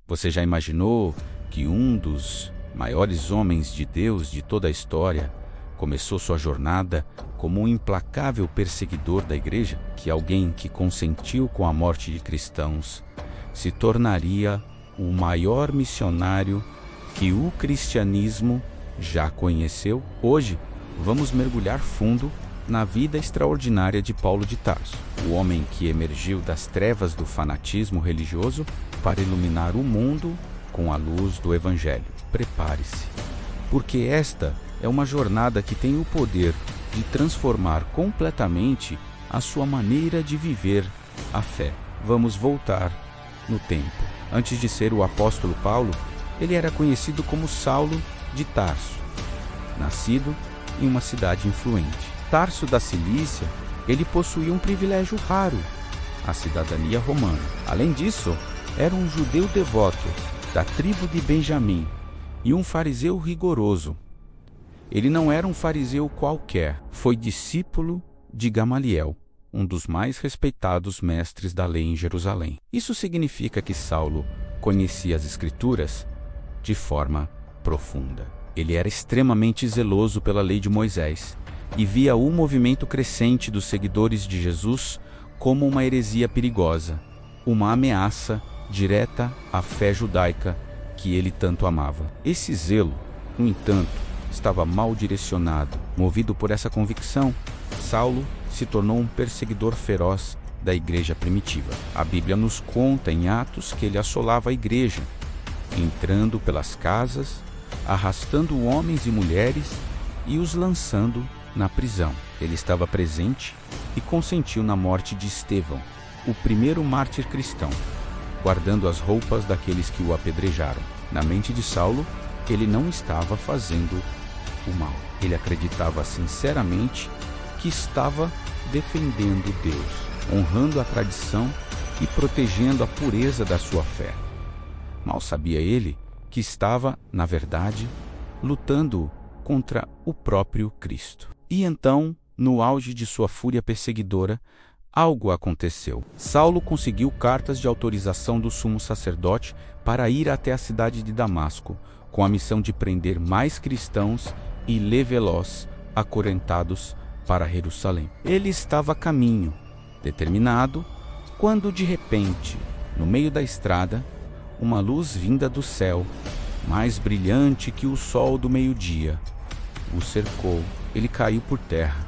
Você já imaginou que um dos maiores homens de Deus de toda a história começou sua jornada como um implacável perseguidor da igreja? Que alguém que consentiu com a morte de cristãos se tornaria o maior missionário que o cristianismo já conheceu? Hoje, vamos mergulhar fundo na vida extraordinária de Paulo de Tarso, o homem que emergiu das trevas do fanatismo religioso para iluminar o mundo com a luz do Evangelho. Prepare-se, porque esta é uma jornada que tem o poder de transformar completamente a sua maneira de viver a fé. Vamos voltar no tempo. Antes de ser o apóstolo Paulo, ele era conhecido como Saulo de Tarso, nascido em uma cidade influente. Tarso da Cilícia, ele possuía um privilégio raro, a cidadania romana. Além disso, era um judeu devoto da tribo de Benjamim e um fariseu rigoroso. Ele não era um fariseu qualquer, foi discípulo de Gamaliel, um dos mais respeitados mestres da lei em Jerusalém. Isso significa que Saulo conhecia as Escrituras de forma profunda. Ele era extremamente zeloso pela lei de Moisés e via o movimento crescente dos seguidores de Jesus como uma heresia perigosa, uma ameaça direta à fé judaica que ele tanto amava. Esse zelo, no entanto, estava mal direcionado. Movido por essa convicção, Saulo se tornou um perseguidor feroz da igreja primitiva. A Bíblia nos conta em Atos que ele assolava a igreja, entrando pelas casas, arrastando homens e mulheres e os lançando na prisão. Ele estava presente e consentiu na morte de Estevão, o primeiro mártir cristão, guardando as roupas daqueles que o apedrejaram. Na mente de Saulo, ele não estava fazendo o mal. Ele acreditava sinceramente que estava defendendo Deus, honrando a tradição e protegendo a pureza da sua fé. Mal sabia ele que estava, na verdade, lutando contra o próprio Cristo. E então, no auge de sua fúria perseguidora, algo aconteceu. Saulo conseguiu cartas de autorização do sumo sacerdote para ir até a cidade de Damasco, com a missão de prender mais cristãos e levá-los acorrentados para Jerusalém. Ele estava a caminho, determinado, quando de repente, no meio da estrada, uma luz vinda do céu, mais brilhante que o sol do meio-dia, o cercou. Ele caiu por terra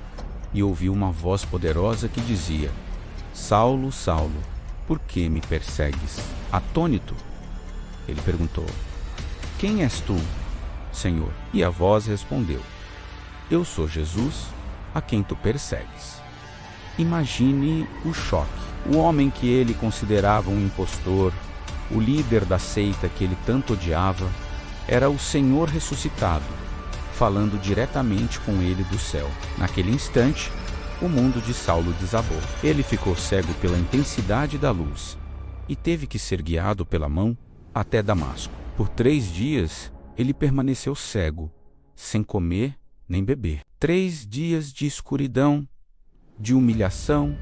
e ouviu uma voz poderosa que dizia: Saulo, Saulo, por que me persegues? Atônito, ele perguntou: Quem és tu, Senhor? E a voz respondeu: Eu sou Jesus, a quem tu persegues. Imagine o choque. O homem que ele considerava um impostor, o líder da seita que ele tanto odiava, era o Senhor ressuscitado, falando diretamente com ele do céu. Naquele instante, o mundo de Saulo desabou. Ele ficou cego pela intensidade da luz e teve que ser guiado pela mão até Damasco. Por 3 dias, ele permaneceu cego, sem comer nem beber. 3 dias de escuridão, de humilhação,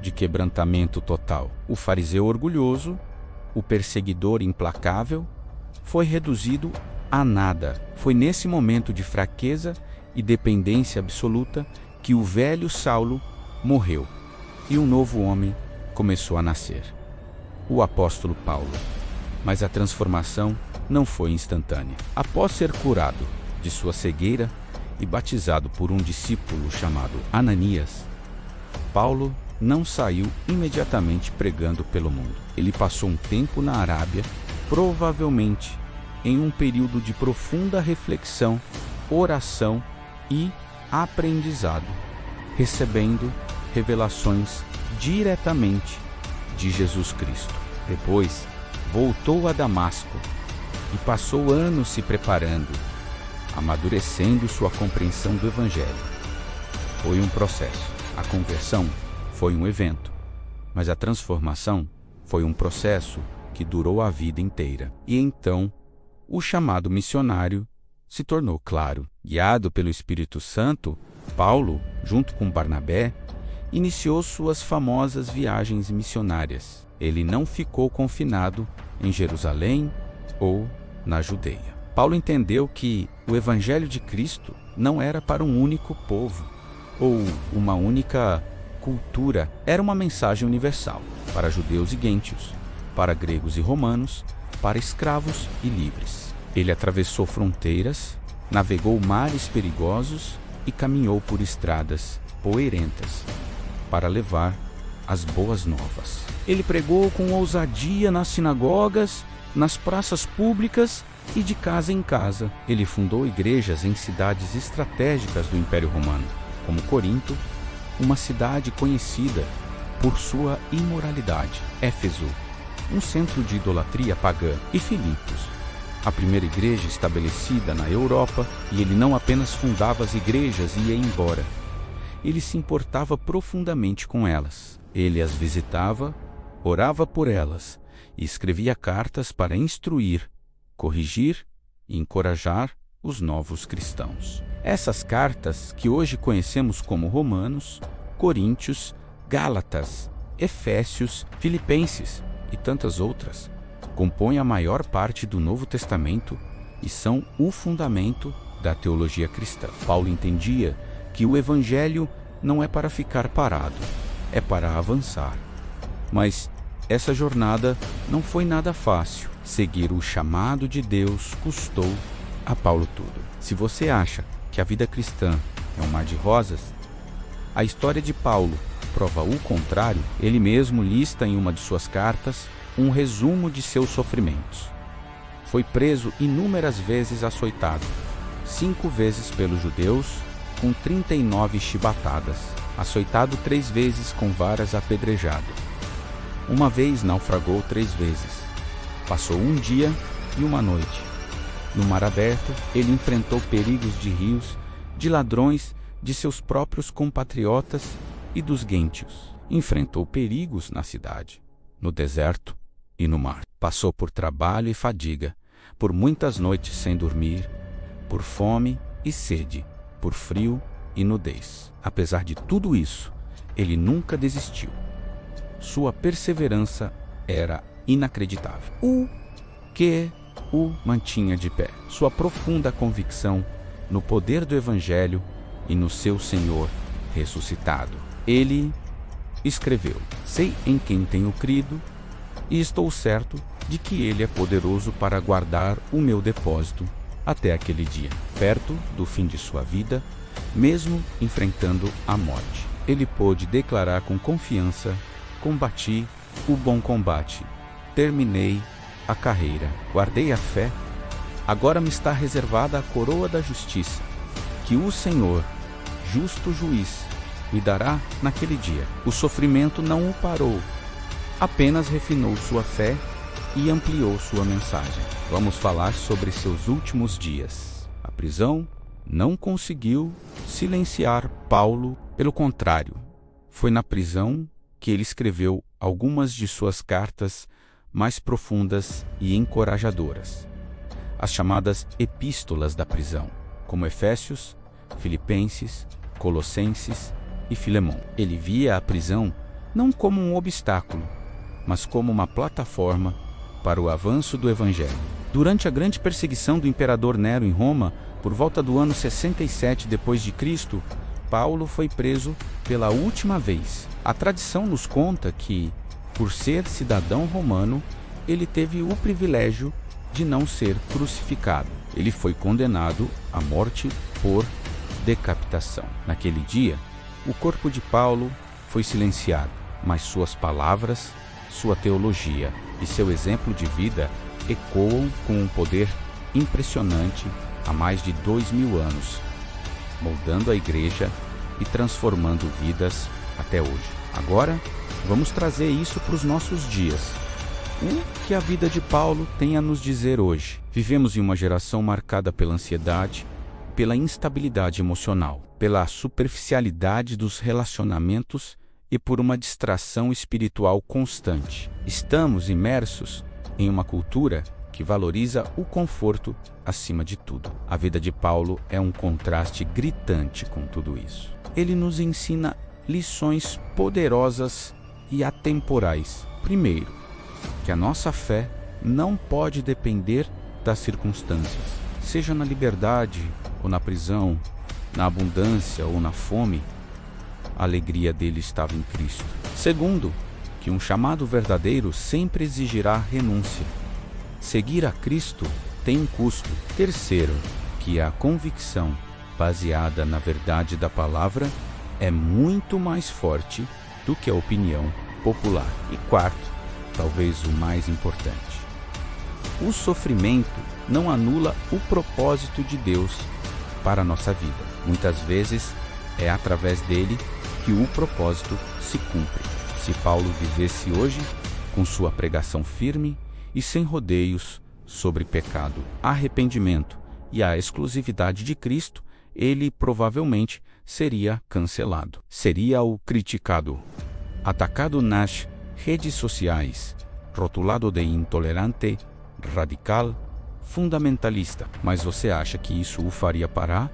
de quebrantamento total. O fariseu orgulhoso, o perseguidor implacável, foi reduzido a nada. Foi nesse momento de fraqueza e dependência absoluta que o velho Saulo morreu e um novo homem começou a nascer, o apóstolo Paulo. Mas a transformação não foi instantânea. Após ser curado de sua cegueira e batizado por um discípulo chamado Ananias, Paulo não saiu imediatamente pregando pelo mundo. Ele passou um tempo na Arábia, provavelmente em um período de profunda reflexão, oração e aprendizado, recebendo revelações diretamente de Jesus Cristo. Depois, voltou a Damasco e passou anos se preparando, amadurecendo sua compreensão do Evangelho. Foi um processo. A conversão foi um evento, mas a transformação foi um processo que durou a vida inteira. E então, o chamado missionário se tornou claro. Guiado pelo Espírito Santo, Paulo, junto com Barnabé, iniciou suas famosas viagens missionárias. Ele não ficou confinado em Jerusalém ou na Judeia. Paulo entendeu que o Evangelho de Cristo não era para um único povo ou uma única cultura. Era uma mensagem universal para judeus e gentios, para gregos e romanos, para escravos e livres. Ele atravessou fronteiras, navegou mares perigosos e caminhou por estradas poeirentas para levar as boas novas. Ele pregou com ousadia nas sinagogas, nas praças públicas e de casa em casa. Ele fundou igrejas em cidades estratégicas do Império Romano, como Corinto, uma cidade conhecida por sua imoralidade, Éfeso, um centro de idolatria pagã, e Filipos, a primeira igreja estabelecida na Europa. E ele não apenas fundava as igrejas e ia embora. Ele se importava profundamente com elas. Ele as visitava, orava por elas e escrevia cartas para instruir, corrigir e encorajar os novos cristãos. Essas cartas, que hoje conhecemos como Romanos, Coríntios, Gálatas, Efésios, Filipenses e tantas outras, compõem a maior parte do Novo Testamento e são o fundamento da teologia cristã. Paulo entendia que o Evangelho não é para ficar parado, é para avançar. Mas essa jornada não foi nada fácil. Seguir o chamado de Deus custou a Paulo tudo. Se você acha que a vida cristã é um mar de rosas, a história de Paulo prova o contrário. Ele mesmo lista em uma de suas cartas um resumo de seus sofrimentos. Foi preso inúmeras vezes, açoitado, 5 vezes pelos judeus, com 39 chibatadas, açoitado 3 vezes com varas, apedrejado. Uma vez naufragou 3 vezes. Passou um dia e uma noite. No mar aberto, ele enfrentou perigos de rios, de ladrões, de seus próprios compatriotas e dos gentios. Enfrentou perigos na cidade, no deserto e no mar. Passou por trabalho e fadiga, por muitas noites sem dormir, por fome e sede, por frio e nudez. Apesar de tudo isso, ele nunca desistiu. Sua perseverança era inacreditável. O que o mantinha de pé? Sua profunda convicção no poder do Evangelho e no seu Senhor ressuscitado. Ele escreveu: sei em quem tenho crido e estou certo de que Ele é poderoso para guardar o meu depósito até aquele dia. Perto do fim de sua vida, mesmo enfrentando a morte, ele pôde declarar com confiança: combati o bom combate, terminei a carreira, guardei a fé. Agora me está reservada a coroa da justiça, que o Senhor, justo juiz, me dará naquele dia. O sofrimento não o parou, apenas refinou sua fé e ampliou sua mensagem. Vamos falar sobre seus últimos dias. A prisão não conseguiu silenciar Paulo, pelo contrário, foi na prisão que ele escreveu algumas de suas cartas mais profundas e encorajadoras, as chamadas epístolas da prisão, como Efésios, Filipenses, Colossenses e Filemão. Ele via a prisão não como um obstáculo, mas como uma plataforma para o avanço do Evangelho. Durante a grande perseguição do imperador Nero em Roma, por volta do ano 67 d.C., Paulo foi preso pela última vez. A tradição nos conta que, por ser cidadão romano, ele teve o privilégio de não ser crucificado. Ele foi condenado à morte por decapitação. Naquele dia, o corpo de Paulo foi silenciado, mas suas palavras, sua teologia e seu exemplo de vida ecoam com um poder impressionante há mais de 2000 anos, moldando a igreja e transformando vidas até hoje. Agora, vamos trazer isso para os nossos dias. O que a vida de Paulo tem a nos dizer hoje? Vivemos em uma geração marcada pela ansiedade, pela instabilidade emocional, pela superficialidade dos relacionamentos e por uma distração espiritual constante. Estamos imersos em uma cultura que valoriza o conforto acima de tudo. A vida de Paulo é um contraste gritante com tudo isso. Ele nos ensina lições poderosas e atemporais Primeiro, que a nossa fé não pode depender das circunstâncias, seja na liberdade ou na prisão, na abundância ou na fome, a alegria dele estava em Cristo. Segundo, que um chamado verdadeiro sempre exigirá renúncia. Seguir a Cristo tem um custo. Terceiro, que a convicção baseada na verdade da palavra é muito mais forte do que a opinião popular. E quarto, talvez o mais importante, o sofrimento não anula o propósito de Deus para a nossa vida. Muitas vezes é através dele que o propósito se cumpre. Se Paulo vivesse hoje com sua pregação firme e sem rodeios sobre pecado, arrependimento e a exclusividade de Cristo, ele provavelmente seria cancelado, seria o criticado, atacado nas redes sociais, rotulado de intolerante, radical, fundamentalista. Mas você acha que isso o faria parar?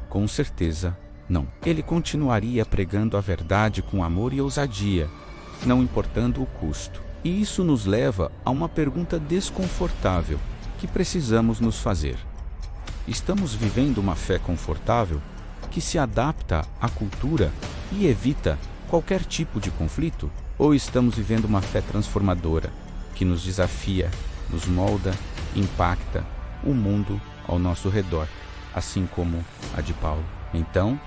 Com certeza não. Ele continuaria pregando a verdade com amor e ousadia, não importando o custo. E isso nos leva a uma pergunta desconfortável que precisamos nos fazer. Estamos vivendo uma fé confortável que se adapta à cultura e evita qualquer tipo de conflito? Ou estamos vivendo uma fé transformadora que nos desafia, nos molda, impacta o mundo ao nosso redor, assim como a de Paulo? Então,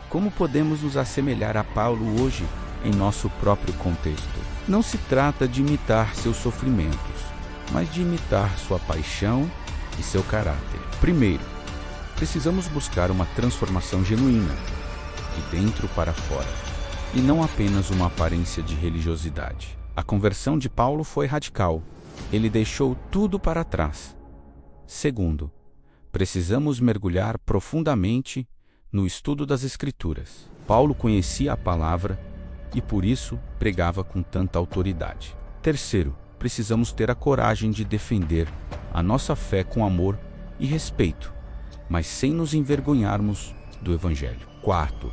como podemos nos assemelhar a Paulo hoje em nosso próprio contexto? Não se trata de imitar seus sofrimentos, mas de imitar sua paixão e seu caráter. Primeiro, precisamos buscar uma transformação genuína, de dentro para fora, e não apenas uma aparência de religiosidade. A conversão de Paulo foi radical. Ele deixou tudo para trás. Segundo, precisamos mergulhar profundamente no estudo das Escrituras. Paulo conhecia a palavra e por isso pregava com tanta autoridade. Terceiro, precisamos ter a coragem de defender a nossa fé com amor e respeito, mas sem nos envergonharmos do Evangelho. Quarto,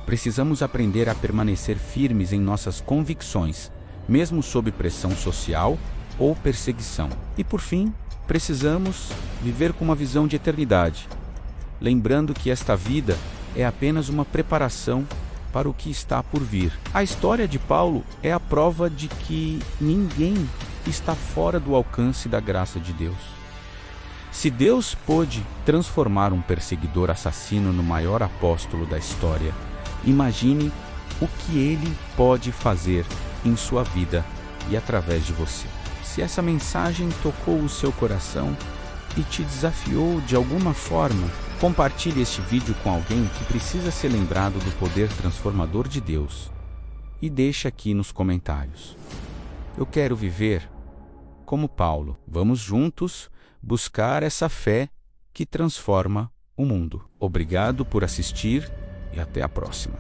precisamos aprender a permanecer firmes em nossas convicções, mesmo sob pressão social ou perseguição. E por fim, precisamos viver com uma visão de eternidade, lembrando que esta vida é apenas uma preparação para o que está por vir. A história de Paulo é a prova de que ninguém está fora do alcance da graça de Deus. Se Deus pôde transformar um perseguidor assassino no maior apóstolo da história, imagine o que Ele pode fazer em sua vida e através de você. Se essa mensagem tocou o seu coração e te desafiou de alguma forma, compartilhe este vídeo com alguém que precisa ser lembrado do poder transformador de Deus. E deixe aqui nos comentários: eu quero viver como Paulo. Vamos juntos buscar essa fé que transforma o mundo. Obrigado por assistir e até a próxima.